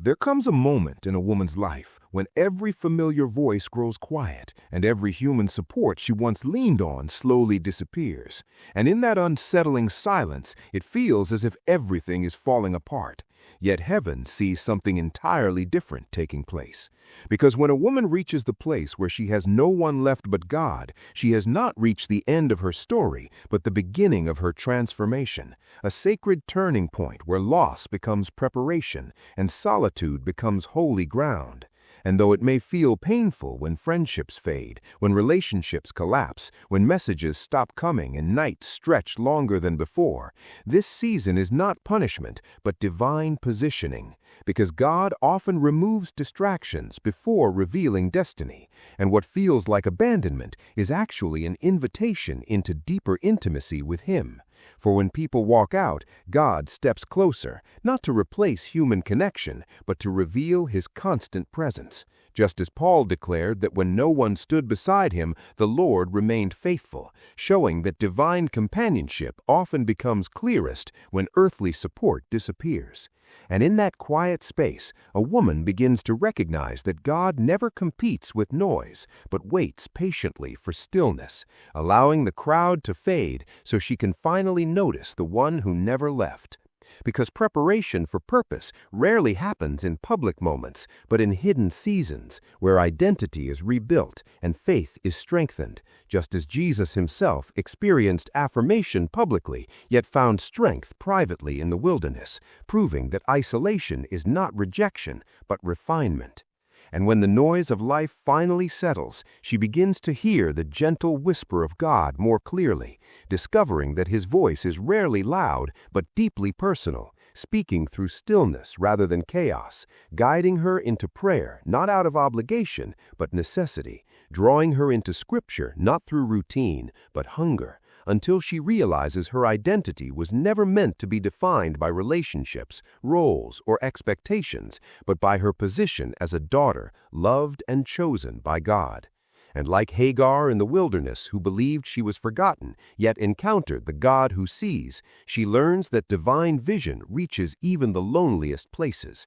There comes a moment in a woman's life when every familiar voice grows quiet and every human support she once leaned on slowly disappears. And in that unsettling silence, it feels as if everything is falling apart. Yet heaven sees something entirely different taking place. Because when a woman reaches the place where she has no one left but God, she has not reached the end of her story, but the beginning of her transformation, a sacred turning point where loss becomes preparation and solitude becomes holy ground. And though it may feel painful when friendships fade, when relationships collapse, when messages stop coming and nights stretch longer than before, this season is not punishment, but divine positioning. Because God often removes distractions before revealing destiny, and what feels like abandonment is actually an invitation into deeper intimacy with Him. For when people walk out, God steps closer, not to replace human connection, but to reveal His constant presence. Just as Paul declared that when no one stood beside him, the Lord remained faithful, showing that divine companionship often becomes clearest when earthly support disappears. And in that quiet space, a woman begins to recognize that God never competes with noise, but waits patiently for stillness, allowing the crowd to fade so she can finally notice the one who never left. Because preparation for purpose rarely happens in public moments, but in hidden seasons, where identity is rebuilt and faith is strengthened, just as Jesus Himself experienced affirmation publicly, yet found strength privately in the wilderness, proving that isolation is not rejection, but refinement. And when the noise of life finally settles, she begins to hear the gentle whisper of God more clearly, discovering that His voice is rarely loud but deeply personal, speaking through stillness rather than chaos, guiding her into prayer not out of obligation but necessity, drawing her into Scripture not through routine but hunger, until she realizes her identity was never meant to be defined by relationships, roles, or expectations, but by her position as a daughter, loved and chosen by God. And like Hagar in the wilderness, who believed she was forgotten, yet encountered the God who sees, she learns that divine vision reaches even the loneliest places.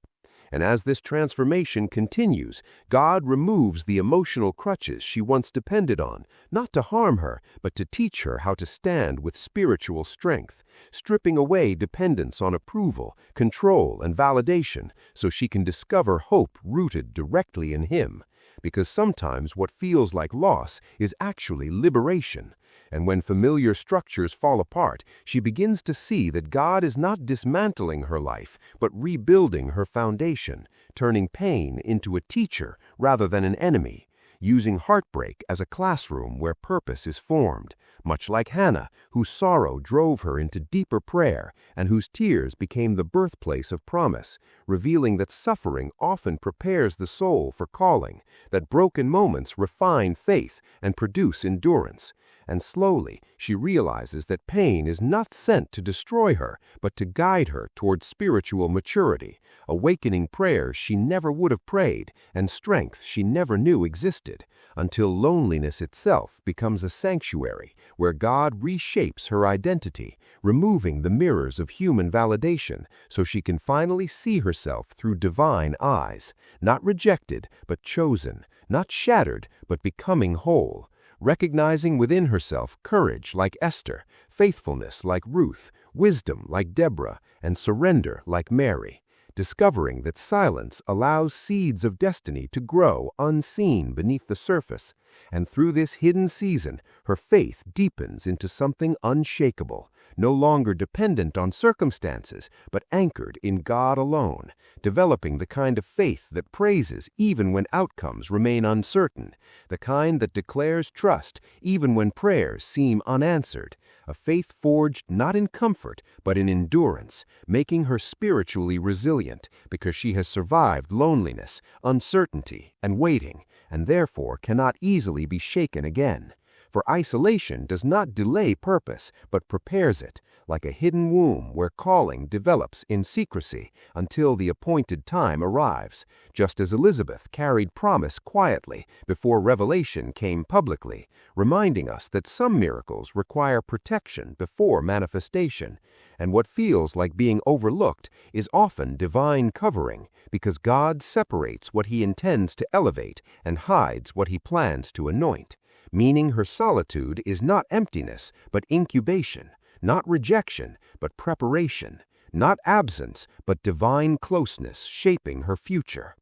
And as this transformation continues, God removes the emotional crutches she once depended on, not to harm her, but to teach her how to stand with spiritual strength, stripping away dependence on approval, control, and validation, so she can discover hope rooted directly in Him. Because sometimes what feels like loss is actually liberation. And when familiar structures fall apart, she begins to see that God is not dismantling her life, but rebuilding her foundation, turning pain into a teacher rather than an enemy, using heartbreak as a classroom where purpose is formed, much like Hannah, whose sorrow drove her into deeper prayer and whose tears became the birthplace of promise, revealing that suffering often prepares the soul for calling, that broken moments refine faith and produce endurance. And slowly, she realizes that pain is not sent to destroy her, but to guide her toward spiritual maturity, awakening prayers she never would have prayed and strength she never knew existed, until loneliness itself becomes a sanctuary where God reshapes her identity, removing the mirrors of human validation so she can finally see herself through divine eyes, not rejected but chosen, not shattered but becoming whole, recognizing within herself courage like Esther, faithfulness like Ruth, wisdom like Deborah, and surrender like Mary, discovering that silence allows seeds of destiny to grow unseen beneath the surface, and through this hidden season, her faith deepens into something unshakable, no longer dependent on circumstances, but anchored in God alone, developing the kind of faith that praises even when outcomes remain uncertain, the kind that declares trust even when prayers seem unanswered, a faith forged not in comfort but in endurance, making her spiritually resilient because she has survived loneliness, uncertainty, and waiting, and therefore cannot easily be shaken again. For isolation does not delay purpose, but prepares it, like a hidden womb where calling develops in secrecy until the appointed time arrives, just as Elizabeth carried promise quietly before revelation came publicly, reminding us that some miracles require protection before manifestation, and what feels like being overlooked is often divine covering, because God separates what He intends to elevate and hides what He plans to anoint, meaning her solitude is not emptiness, but incubation, not rejection, but preparation, not absence, but divine closeness shaping her future.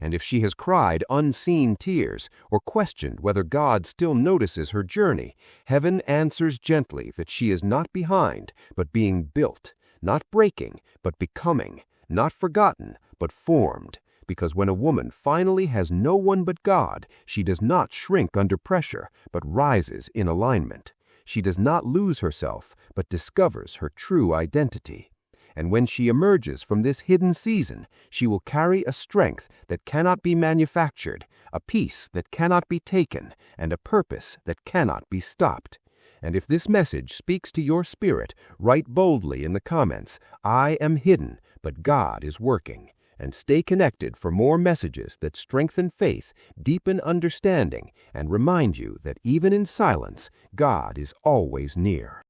And if she has cried unseen tears or questioned whether God still notices her journey, heaven answers gently that she is not behind, but being built, not breaking, but becoming, not forgotten, but formed. Because when a woman finally has no one but God, she does not shrink under pressure, but rises in alignment. She does not lose herself, but discovers her true identity. And when she emerges from this hidden season, she will carry a strength that cannot be manufactured, a peace that cannot be taken, and a purpose that cannot be stopped. And if this message speaks to your spirit, write boldly in the comments, "I am hidden, but God is working." And stay connected for more messages that strengthen faith, deepen understanding, and remind you that even in silence, God is always near.